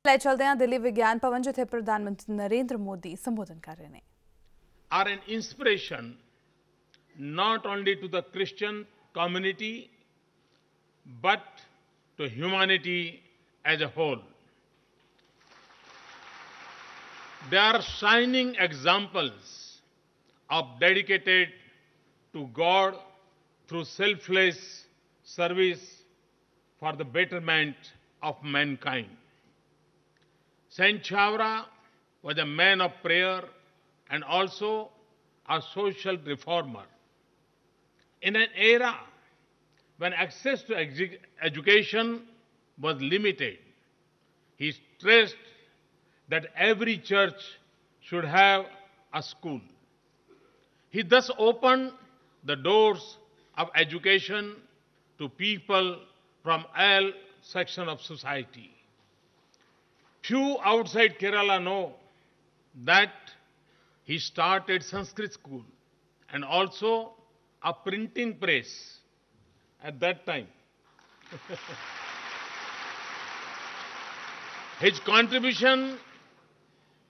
ਲੈ ਚਲਦੇ ਹਾਂ ਦਿੱਲੀ ਵਿਗਿਆਨ ਭਵਨ ਜਿੱਥੇ ਪ੍ਰਧਾਨ ਮੰਤਰੀ ਨਰਿੰਦਰ ਮੋਦੀ ਸੰਬੋਧਨ ਕਰ ਰਹੇ ਨੇ। Are an inspiration not only to the Christian community but to humanity as a whole. They are shining examples of dedicated to God through selfless service for the betterment of mankind. Saint Chavra was a man of prayer and also a social reformer. In an era when access to education was limited, he stressed that every church should have a school. He thus opened the doors of education to people from all sections of society. Few outside Kerala know that he started Sanskrit school and also a printing press at that time. His contribution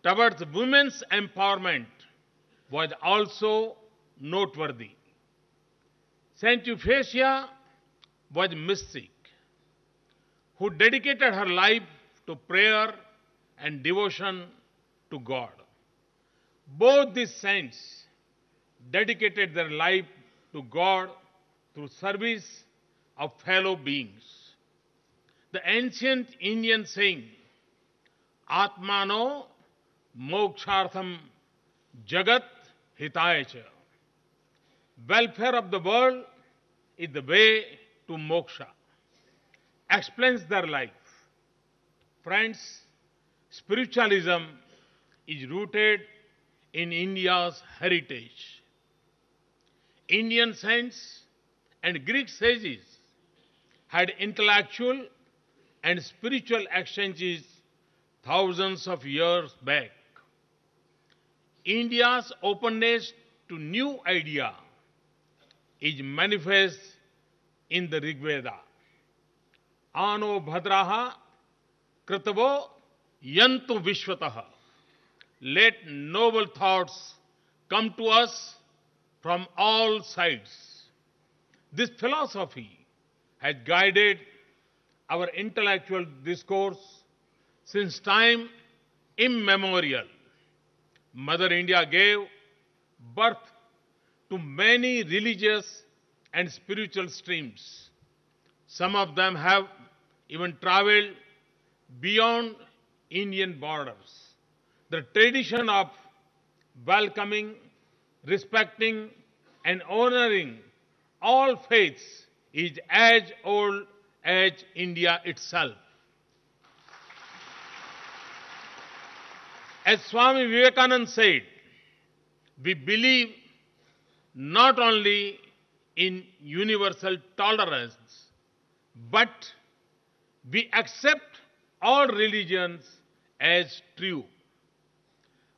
towards women's empowerment was also noteworthy. Saint Euphrasia was a mystic who dedicated her life to prayer and devotion to God. Both these saints dedicated their life to God through service of fellow beings. The ancient Indian saying, Atmano mokshartham jagat hitaya cha. Welfare of the world is the way to moksha. Explains their life. Friends, spiritualism is rooted in India's heritage. Indian saints and Greek sages had intellectual and spiritual exchanges thousands of years back. India's openness to new idea is manifest in the Rig Veda. Ano bhadraha kritavo yantu vishwatah. Let noble thoughts come to us from all sides. This philosophy has guided our intellectual discourse since time immemorial. Mother India gave birth to many religious and spiritual streams. Some of them have even traveled beyond Indian borders. The tradition of welcoming, respecting, and honoring all faiths is as old as India itself. As Swami Vivekananda said, we believe not only in universal tolerance, but we accept all religions as true.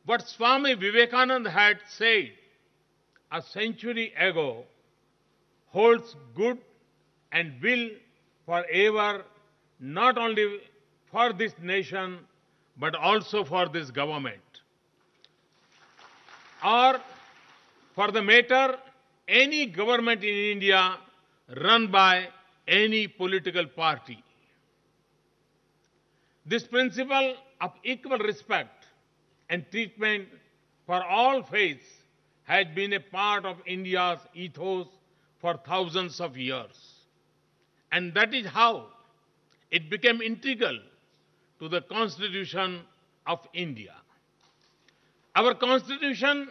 What Swami Vivekananda had said a century ago holds good and will forever, not only for this nation, but also for this government. Or, for the matter, any government in India run by any political party. This principle of equal respect and treatment for all faiths has been a part of India's ethos for thousands of years. And that is how it became integral to the Constitution of India. Our Constitution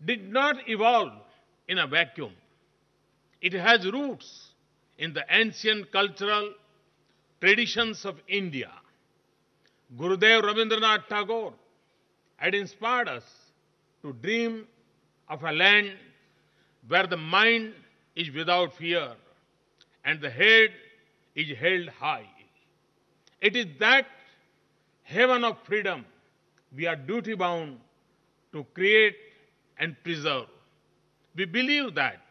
did not evolve in a vacuum. It has roots in the ancient cultural traditions of India. Gurudev Rabindranath Tagore had inspired us to dream of a land where the mind is without fear and the head is held high. It is that heaven of freedom we are duty bound to create and preserve. We believe that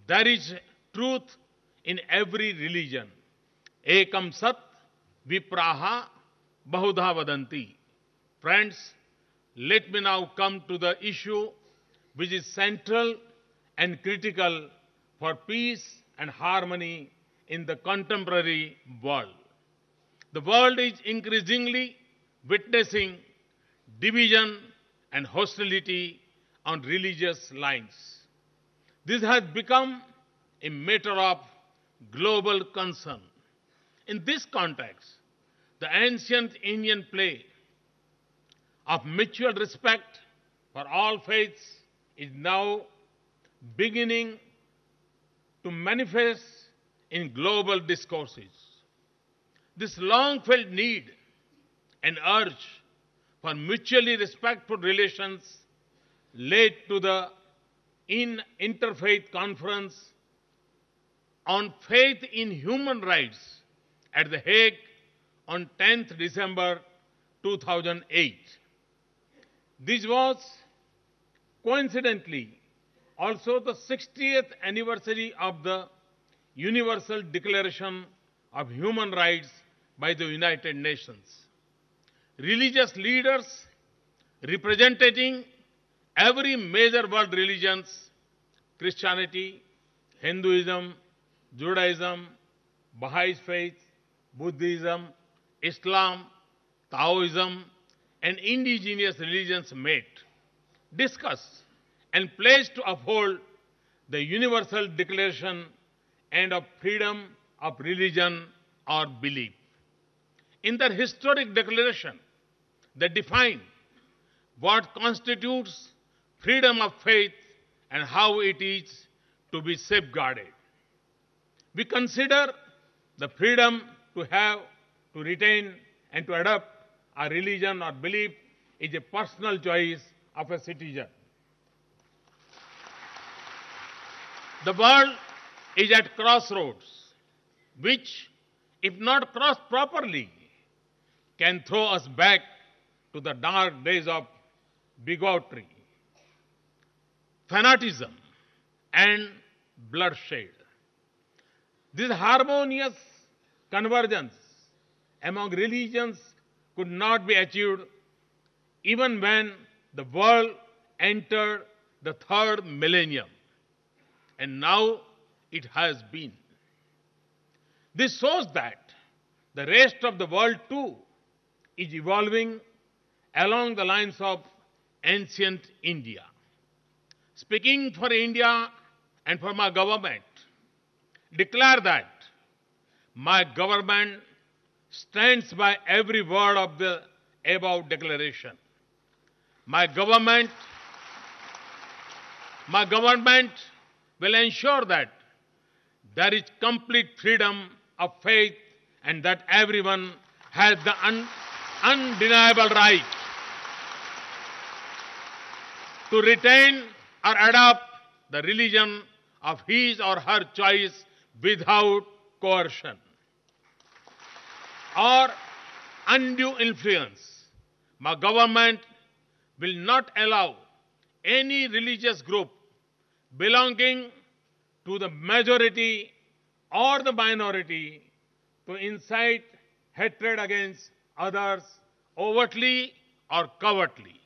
there is truth in every religion. Ekam Sat Vipraha Bahudha Vadanti. Friends, let me now come to the issue which is central and critical for peace and harmony in the contemporary world. The world is increasingly witnessing division and hostility on religious lines. This has become a matter of global concern. In this context, the ancient Indian play of mutual respect for all faiths is now beginning to manifest in global discourses. This long-felt need and urge for mutually respectful relations led to the Interfaith Conference on Faith in Human Rights at The Hague on 10th December 2008. This was coincidentally also the 60th anniversary of the Universal Declaration of Human Rights by the United Nations. Religious leaders representing every major world religions, Christianity, Hinduism, Judaism, Baha'i faith, Buddhism, Islam, Taoism, and indigenous religions met, discussed, and pledged to uphold the Universal Declaration and of freedom of religion or belief. In their historic declaration, they define what constitutes freedom of faith and how it is to be safeguarded. We consider the freedom to have, to retain, and to adopt a religion or belief is a personal choice of a citizen. The world is at crossroads, which, if not crossed properly, can throw us back to the dark days of bigotry, fanaticism, and bloodshed. This harmonious convergence among religions could not be achieved even when the world entered the third millennium. And now it has been. This shows that the rest of the world too is evolving along the lines of ancient India. Speaking for India and for my government, declare that my government stands by every word of the above declaration. My government will ensure that there is complete freedom of faith and that everyone has the undeniable right to retain or adopt the religion of his or her choice without coercion or undue influence. My government will not allow any religious group belonging to the majority or the minority to incite hatred against others overtly or covertly.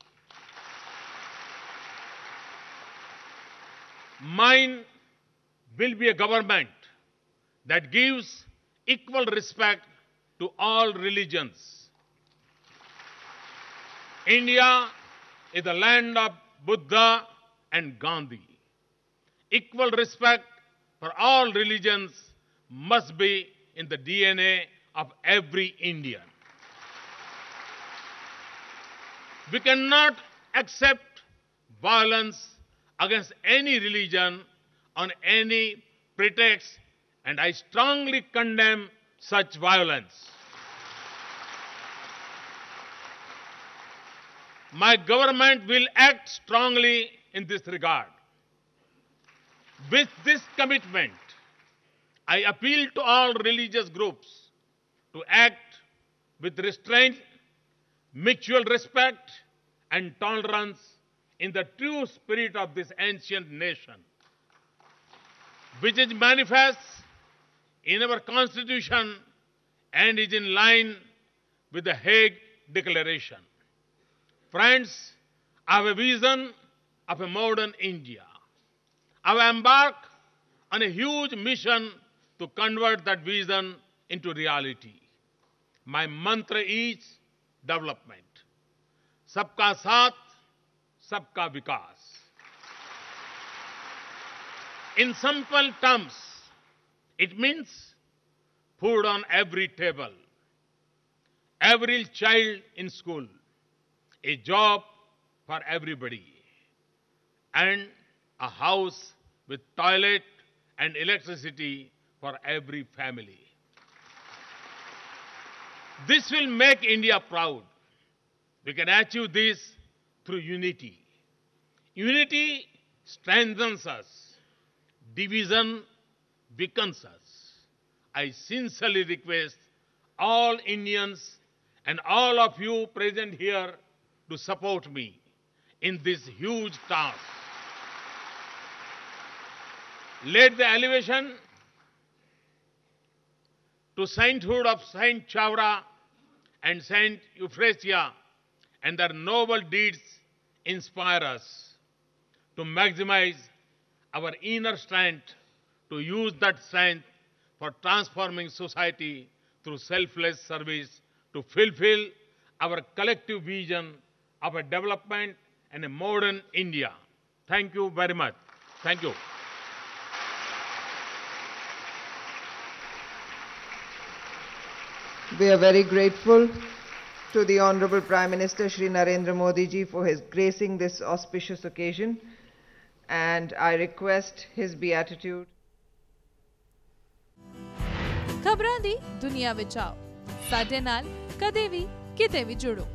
Mine will be a government that gives equal respect to all religions. India is the land of Buddha and Gandhi. Equal respect for all religions must be in the DNA of every Indian. We cannot accept violence against any religion on any pretext, and I strongly condemn such violence. My government will act strongly in this regard. With this commitment, I appeal to all religious groups to act with restraint, mutual respect, and tolerance in the true spirit of this ancient nation, which is manifest in our Constitution and is in line with the Hague Declaration. Friends, I have a vision of a modern India. I have embarked on a huge mission to convert that vision into reality. My mantra is development. Sabka saath, sabka vikas. In simple terms, it means food on every table, every child in school, a job for everybody, and a house with toilet and electricity for every family. This will make India proud. We can achieve this through unity. Unity strengthens us. Division weakens us. I sincerely request all Indians and all of you present here to support me in this huge task. Let the elevation to sainthood of Saint Chavra and Saint Euphrasia and their noble deeds inspire us to maximize our inner strength, to use that strength for transforming society through selfless service, to fulfill our collective vision of a development and a modern India. Thank you very much. Thank you. We are very grateful to the Honorable Prime Minister Shri Narendra Modi ji for his gracing this auspicious occasion, and I request his beatitude. ਖਬਰਾਂ ਦੀ ਦੁਨੀਆ ਵਿੱਚ ਆਓ ਸਾਡੇ ਨਾਲ ਕਦੇ ਵੀ ਕਿਤੇ ਵੀ ਜੁੜੋ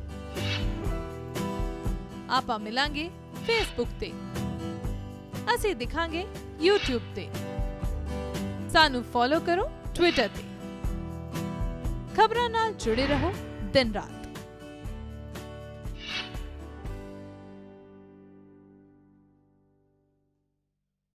ਆਪਾਂ ਮਿਲਾਂਗੇ ਫੇਸਬੁੱਕ ਤੇ ਅਸੀਂ ਦਿਖਾਂਗੇ YouTube ਤੇ ਸਾਨੂੰ ਫੋਲੋ ਕਰੋ Twitter ਤੇ ਖਬਰਾਂ ਨਾਲ ਜੁੜੇ ਰਹੋ ਦਿਨ ਰਾਤ